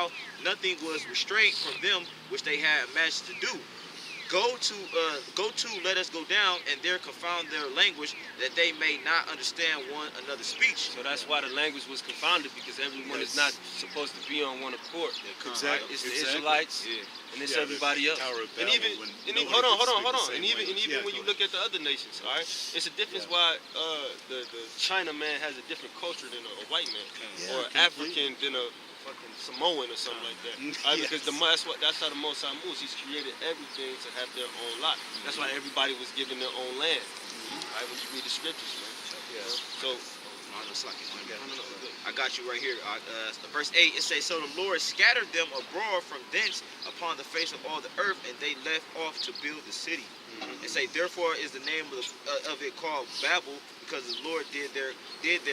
now nothing was restrained from them which they had imagined to do. Go to, let us go down, and there confound their language, that they may not understand one another's speech. So that's why the language was confounded, because everyone is not supposed to be on one accord. Exactly. Right? It's the Israelites, and it's everybody else. And even hold on. And even when you look at the other nations, all right, it's a difference why the China man has a different culture than a white man, or African than a fucking Samoan or something like that. Right? Because that's how the Most High moves. He's created everything to have their own lot. That's why everybody was given their own land. Right? When you read the scriptures, man. Yeah. So I got you right here. Verse 8, it says, so the Lord scattered them abroad from thence upon the face of all the earth, and they left off to build the city. And say, therefore is the name of it called Babel, because the Lord did there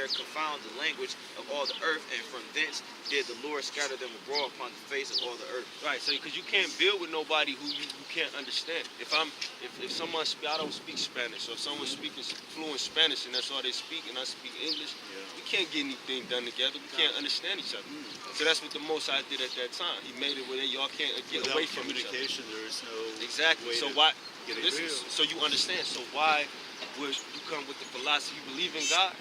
confound the language of all the earth, and from thence did the Lord scatter them abroad upon the face of all the earth. Right, so because you can't build with nobody who you can't understand. If someone I don't speak Spanish, or if someone's speaking fluent Spanish and that's all they speak, and I speak English, we can't get anything done together. We can't understand each other. So that's what the Most High did at that time. He made it where y'all can't get away from each other. Communication, there is no exactly. So why? So you understand. So why would you come with the philosophy? You believe in God?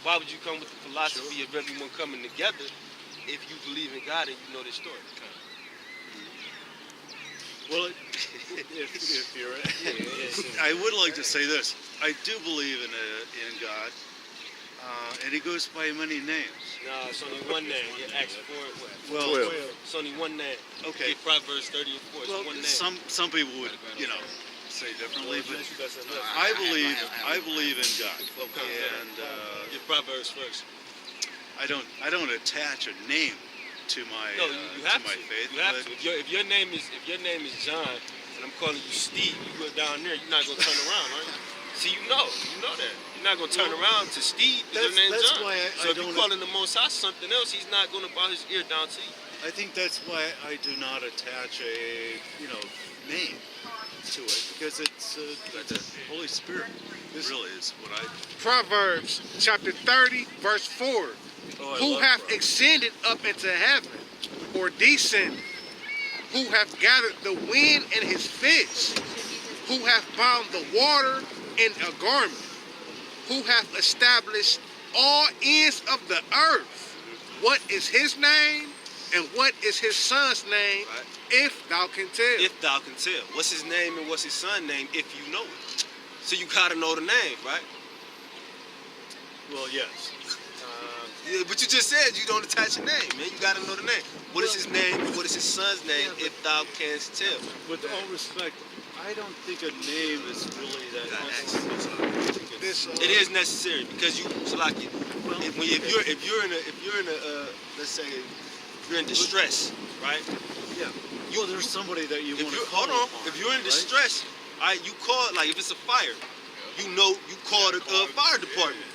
Why would you come with the philosophy of everyone coming together if you believe in God and you know this story? Well, if you're, I would like to say this. I do believe in God, and He goes by many names. No, it's only one name. You asked for it. Well, 12. It's only one name. Okay. Get Proverbs 30 and 4. It's Well, one name. some people would, say differently, but I believe in God, and Get Proverbs first. I don't attach a name to my you have to my to. faith. You have to. If your name is John, and I'm calling you Steve, you go down there, you're not gonna turn around, right? See, you know that. You're not gonna turn around to Steve. Your name's John. Why so if you're calling the Most High something else, He's not gonna bow His ear down to you. I think that's why I do not attach a name to it, because it's the Holy Spirit. This really is what I. Proverbs chapter 30, verse 4. Who hath ascended up into heaven, or descended? Who hath gathered the wind in his fist? Who hath bound the water in a garment? Who hath established all ends of the earth? What is his name, and what is his son's name, if thou can tell? If thou can tell. What's his name and what's his son's name, if you know it? So you gotta know the name, right? Well, yes. But you just said you don't attach a name, man. You gotta know the name. What is his name and what is his son's name, if thou canst tell? With all respect, I don't think a name is really that necessary. It is necessary, because you, Salaki, if you're in a let's say you're in distress, right? Yeah. Well, there's somebody that you want to call. Hold on. If you're in distress, you call, like if it's a fire, you call the fire department.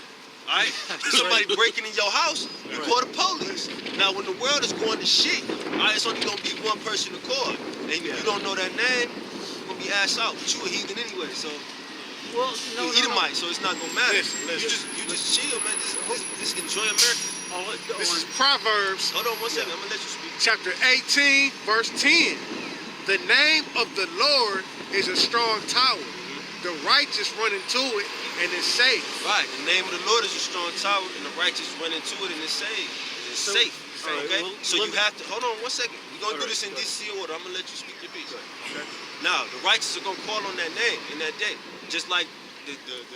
Alright? If somebody breaking in your house, you call the police. Now when the world is going to shit, it's only gonna be one person to call. And if you don't know that name, you're gonna be ass out. But you a heathen anyway, so you Edomite, so it's not gonna matter. Listen. You just chill, man. Just enjoy America. This is Proverbs. Hold on one second, I'm gonna let you speak. Chapter 18, verse 10. The name of the Lord is a strong tower. The righteous run into it and is safe. Right. The name of the Lord is a strong tower, and the righteous run into it and is saved. It's safe. Okay? So you have to, hold on one second. We're going to do this in DC order. I'm going to let you speak your piece. Okay? Now, the righteous are going to call on that name in that day. Just like the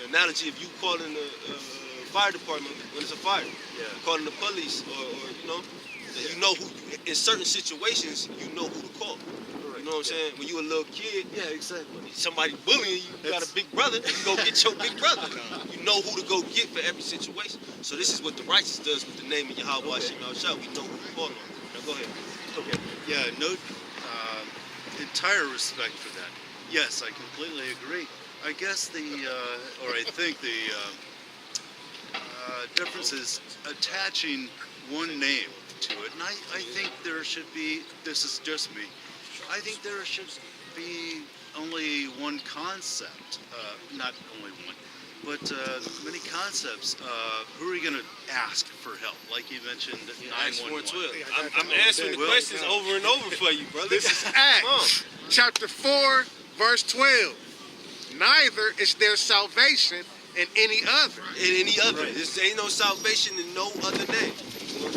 analogy of you calling the fire department when it's a fire. Yeah. Calling the police you know who, in certain situations, you know who to call. You know what I'm saying? When you a little kid, exactly. Somebody bullying you, got a big brother, you go get your big brother. You know who to go get for every situation. So this is what the righteous does with the name of Yahweh Hashem Yahushua. We know who to call on. Now go ahead. Okay. Yeah, no entire respect for that. Yes, I completely agree. I guess I think the difference is attaching one name to it. And I think there should be, this is just me, I think there should be only one concept, not only one, but many concepts. Who are you going to ask for help? Like you mentioned, 911. I'm answering the questions over and over for you, brother. This is Acts chapter 4, verse 12. Neither is there salvation in any other. In any other. Right. There ain't no salvation in no other name.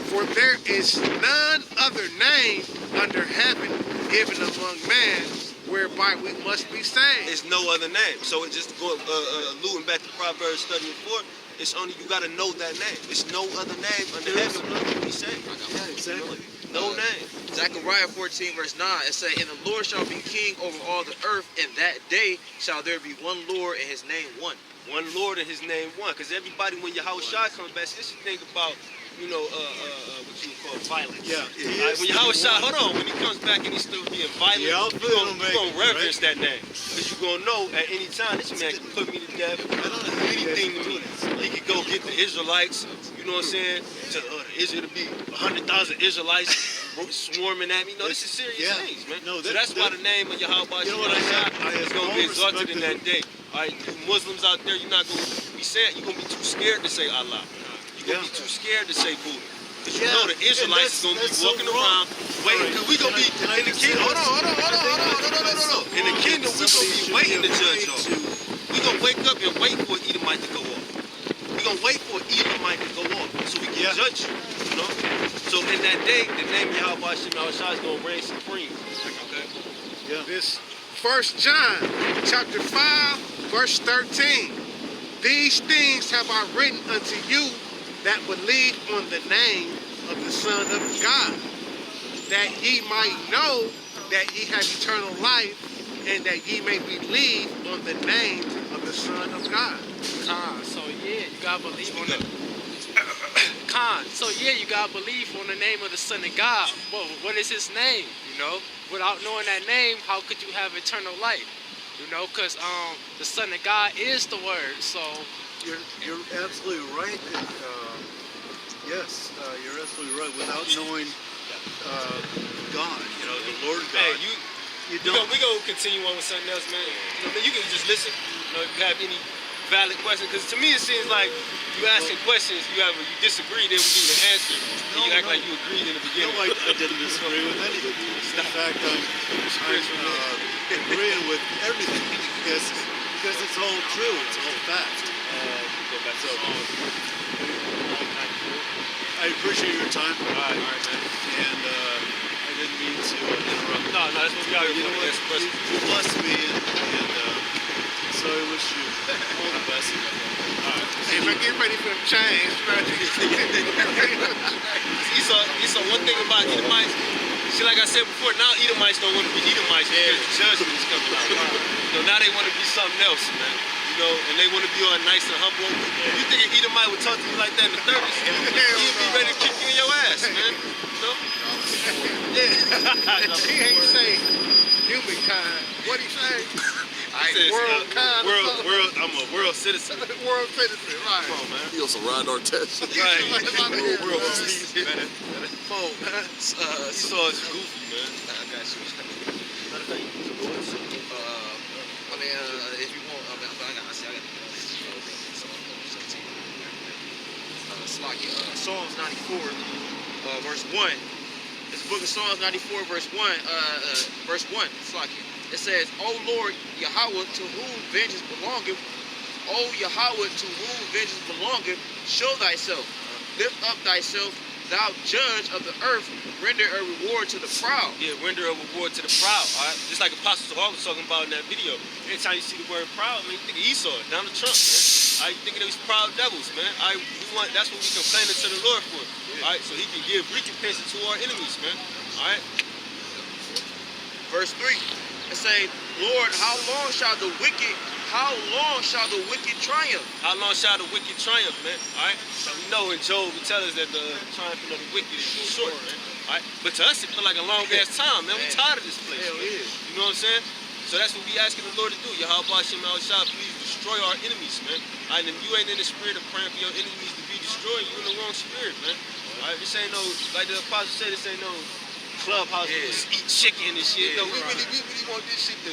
For there is none other name under heaven given among men whereby we must be saved. There's no other name. So it just going alluding back to Proverbs studying 4, it's only you gotta know that name. There's no other name under heaven to be saved. Yeah, exactly. No name. Zechariah 14 verse 9, it say, and the Lord shall be king over all the earth, and that day shall there be one Lord and his name one. One Lord and his name one. Because everybody, when Yahushua comes back, this is the thing about, you know, what you would call violence. Yeah. When Yahushua, hold on, when he comes back and he's still being violent, Yeah, you're going to reverence that name. Because you're going to know at any time, this man can put me to death. I don't do anything to me. He could go get the Israelites, you know what I'm saying? It'll be 100,000 Israelites swarming at me. No, this is serious things, man. No, so that's why the name of Yahweh is going to be exalted in that day. All right, you Muslims out there, you're not going to be saying, you're going to be too scared to say Allah. You're going to be too scared to say Buddha. Because you know the Israelites is going to be walking around waiting. Because we're going to be in the kingdom. Hold on. In the kingdom, we're going to be waiting to judge y'all. We're going to wake up and wait for Edomite to go off. We're going to wait for Edomite to go off so we can judge you. You know? So in that day, the name of Yahweh Shem Yahushua is going to reign supreme. Okay? Yeah. This 1 John chapter 5, verse 13. These things have I written unto you that believe on the name of the Son of God, that ye might know that ye have eternal life, and that ye may believe on the name of the Son of God. So yeah, you gotta believe on the So yeah, you gotta believe on the name of the Son of God. Well, what is his name? You know, without knowing that name, how could you have eternal life? You know, because the Son of God is the Word. So You're absolutely right. Yes, you're absolutely right. Without knowing God, you know, the Lord God. Hey, you don't. We gonna continue on with something else, man. You know, you can just listen. You know, if you have any valid questions, because to me it seems like you asking questions, you disagree, then we give you the answer. And you act like you agreed in the beginning. No, I didn't disagree with any of you. In fact, I'm agreeing with everything because it's all true. It's all fact. I appreciate your time. All right, man. And I didn't mean to interrupt. No, that's what we are. You know what? You blessed me, and so I wish you all the best. Hey, man, get ready for the change, man. You saw one thing about Edomites. See, like I said before, now Edomites don't want to be Edomites because judgment is coming out. You know, now they want to be something else, man. You know, and they want to be all nice and humble. If you think an Edomite would talk to you like that in the 30s, he'd be ready to kick you in your ass, man. You know? Yeah. He ain't say humankind. What he say? I'm a world citizen. World citizen, right. Come on, man. He also ride our test. Right. World citizen. Phone. You saw us goofy, man. I got you. If you want, Psalms 94, verse 1. This book of Psalms 94, verse 1, it says, O Lord Yahweh, to whom vengeance belongeth, O Yahweh, to whom vengeance belongeth, show thyself, lift up thyself, thou judge of the earth, render a reward to the proud. Yeah, render a reward to the proud, all right? Just like Apostle Hall was talking about in that video. Anytime you see the word proud, man, you think of Esau, Donald Trump, man. All right, you think of those proud devils, man. All right, that's what we complaining to the Lord for. All right, so he can give recompense to our enemies, man. All right. Verse 3, it say, Lord, how long shall the wicked triumph? How long shall the wicked triumph, man? All right. So we know in Job, it tells us that the triumphing of the wicked is short, man. All right. But to us, it feels like a long ass time, man. We tired of this place. Hell yeah. You know what I'm saying? So that's what we asking the Lord to do. Yahweh Shem Yahushua, please destroy our enemies, man. All right, and if you ain't in the spirit of praying for your enemies to be destroyed, you in the wrong spirit, man. All right, this ain't no, like the apostle said, this ain't no clubhouse where we just eat chicken and shit. No, we really want this shit to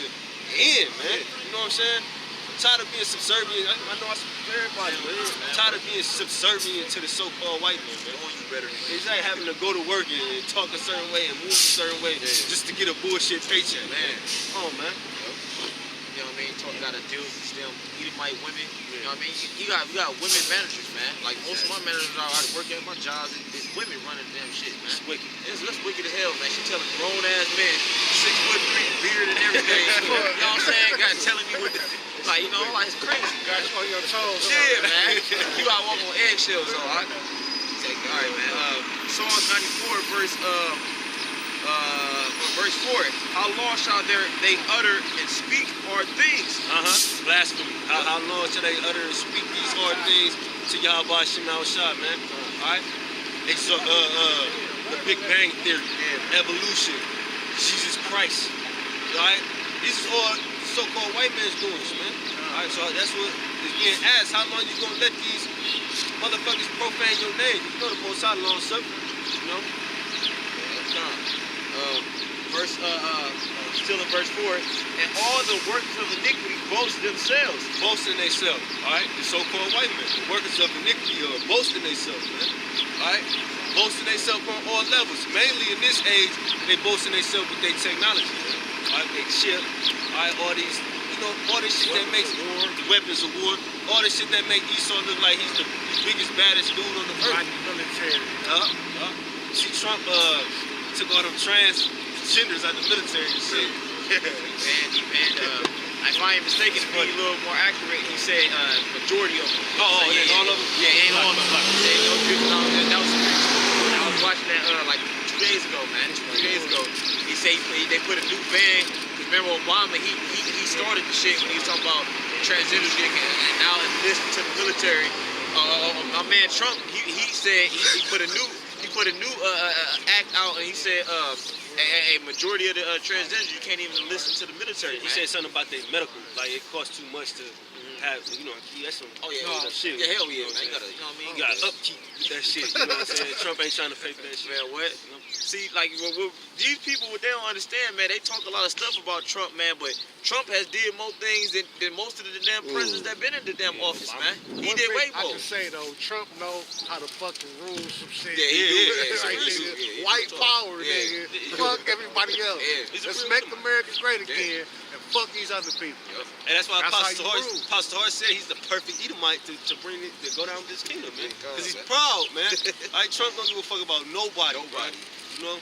end, man. You know what I'm saying? tired of being subservient. I know I speak for everybody, but I'm tired of being subservient to the so-called white man, man. Knowing you better than It's like having to go to work and talk a certain way and move a certain way just to get a bullshit paycheck. man. Oh, man. You know what I mean? Gotta deal with these damn Edomite women. You know what I mean? You got women managers, man. Like most of my managers are working at my jobs. It's women running the damn shit, man. It's wicked. It's wicked as hell, man. She telling grown ass men, 6'3", beard and everything. You know what I'm saying? Got telling me what the, like, you know, like it's crazy. Got you on your toes. Yeah, man. You gotta walk on eggshells, so all right, man. Psalms 94, verse 4. How long shall they utter and speak hard things? Blasphemy. How long shall they utter and speak these hard things to Yahweh Shem Shah, man? Alright? It's the Big Bang Theory, evolution, Jesus Christ. Alright? This is all so-called white man's doings, man. Alright, so that's what is being asked. How long you gonna let these motherfuckers profane your name? You know the Most High long suffering, you know? Still in verse 4, and all the workers of iniquity boast themselves. Boasting themselves, alright? The so-called white men, the workers of iniquity are boasting themselves, man. Alright? Boasting themselves on all levels. Mainly in this age, they boasting themselves with their technology, man. Alright, they chip, alright, all these, you know, all this shit that makes war, the weapons of war, all this shit that make Esau look like he's the biggest, baddest dude on the earth. Military. See, Trump took all them transgenders out of the military and shit. If I ain't mistaken, to be a little more accurate, he said majority of them. Oh, so, yeah, all of them? Yeah, ain't all of them. Yeah, no difference. That was I was watching that like 2 days ago, man. 2 days ago. He said they put a new ban. Remember Obama? He started the shit when he was talking about transgenders getting, and now enlisting to the military. My man Trump, he said he put a new act out, and he said a majority of the transgenders you can't even listen to the military. He said something about their medical, like it costs too much to have, you know, that's some shit. Yeah, hell yeah, man. You gotta, you know what I mean? You gotta upkeep with that shit, you know what I'm saying? Trump ain't trying to pay for that shit. Man, what? See, like, these people, what they don't understand, man, they talk a lot of stuff about Trump, man, but Trump has did more things than most of the damn presidents that been in the damn office, man. He did way more. I can say, though, Trump know how to fucking rule some shit. Yeah, he do. Like, nigga, white power, nigga. Fuck everybody else. Let's make America great again and fuck these other people. And that's why That's Pastor Horace said he's the perfect Edomite to bring it, to go down with this kingdom, man. Because he's proud, man. Like, Trump don't give a fuck about nobody. You know?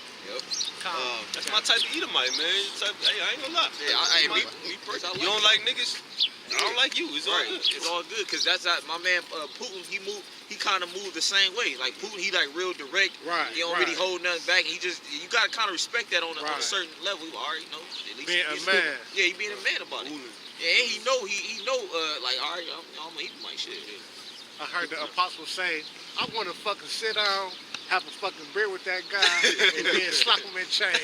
That's my type of Edomite, man. Hey, I ain't gonna lie. Yeah, me personally, you don't like niggas? I don't like you. It's all good. It's all good, because that's how my man Putin, he kind of moved the same way. Like Putin, he like real direct. Right. He don't really hold nothing back. He just, you gotta kind of respect that on a certain level. All right, you know, at least being a man. Yeah, he being a man about it. Yeah, and he know, like, all right, I'm gonna eat my shit. I heard the apostle say, I want to fucking sit down, have a fucking beer with that guy, and then slap him in chains.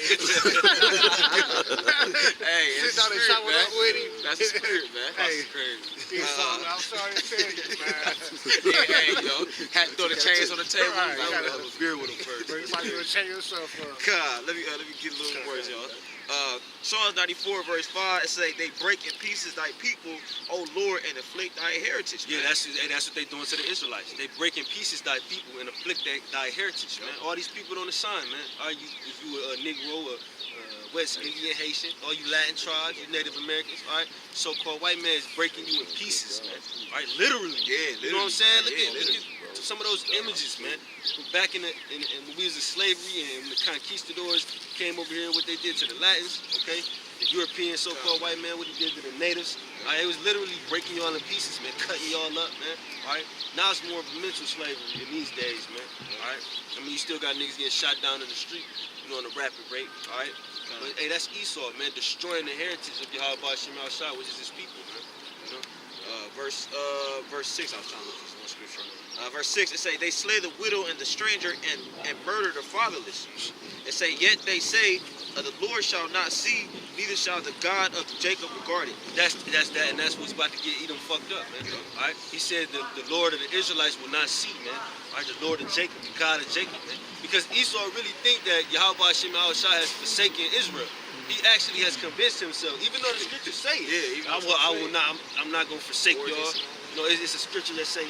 Hey, sit down and chop it up with him. That's the spirit, man. Hey, crazy. I'm sorry to tell you, man. Hey, yo, had to throw the chains on the table. Right, I gotta have a beer with him first. Bro, you might want to change yourself up. God, let me get a little words, y'all. Psalms 94 verse 5, it say they break in pieces thy people, O Lord, and afflict thy heritage. Yeah, that's what they doing to the Israelites. They break in pieces thy people and afflict thy heritage, man. All these people on the sign, man. If you a Negro, a West Indian, Haitian, all you Latin tribes, you Native Americans, all right? So-called white man is breaking you in pieces, man. All right, literally. Yeah, you know what I'm saying? Look at some of those images, man. Back in when we was in slavery and when the conquistadors came over here, what they did to the Latins, okay? The European so-called white man, what he did to the natives. All right, it was literally breaking y'all in pieces, man, cutting y'all up, man. All right, now it's more of a mental slavery in these days, man. All right, I mean, you still got niggas getting shot down in the street, you know, on a rapid rate. All right, but hey, that's Esau, man, destroying the heritage of Yahweh Shem Shah, which is his people, man. You know, verse 6. I was trying to look at one scripture. Verse 6, it say, they slay the widow and the stranger and murder the fatherless. It say, yet they say, the Lord shall not see, neither shall the God of Jacob regard it. That's that, and that's what's about to get Edom fucked up, man. All right, he said the Lord of the Israelites will not see, man. All right, the Lord of Jacob, the God of Jacob, man. Because Esau really think that Yahweh Shem Shah has forsaken Israel. He actually has convinced himself, even though the scriptures say it. Yeah, I will not. I'm not gonna forsake y'all. You know, it's a scripture that say,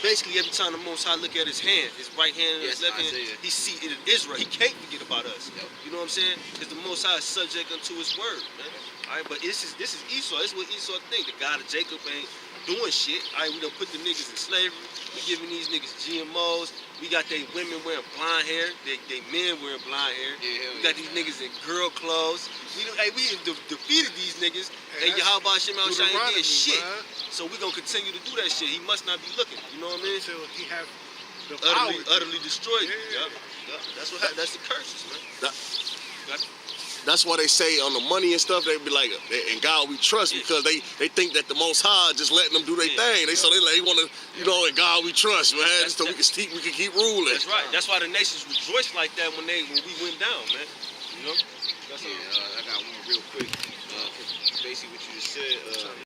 basically every time the Most High look at his hand, his right hand and his left hand, he see it in Israel. He can't forget about us. Yep. You know what I'm saying? Because the Most High is subject unto his word, man. All right, but this is Esau. This is what Esau think. The God of Jacob ain't doing shit. All right, we done put the niggas in slavery. We giving these niggas GMOs. We got they women wearing blonde hair. They men wearing blonde hair. Yeah, we got these niggas in girl clothes. We defeated these niggas. And Yahweh Shem Al Shai did shit. So we gonna continue to do that shit. He must not be looking. You know what I mean? Until he have the Utterly destroyed. Yeah. Yep. That's the curses, man. That's why they say on the money and stuff, they be like, in God we trust, because they think that the Most High just letting them do their thing. They want to, you know, in God we trust, man, so we can keep ruling. That's right. That's why the nations rejoiced like that when we went down, man. You know? I got one real quick. Basically what you just said.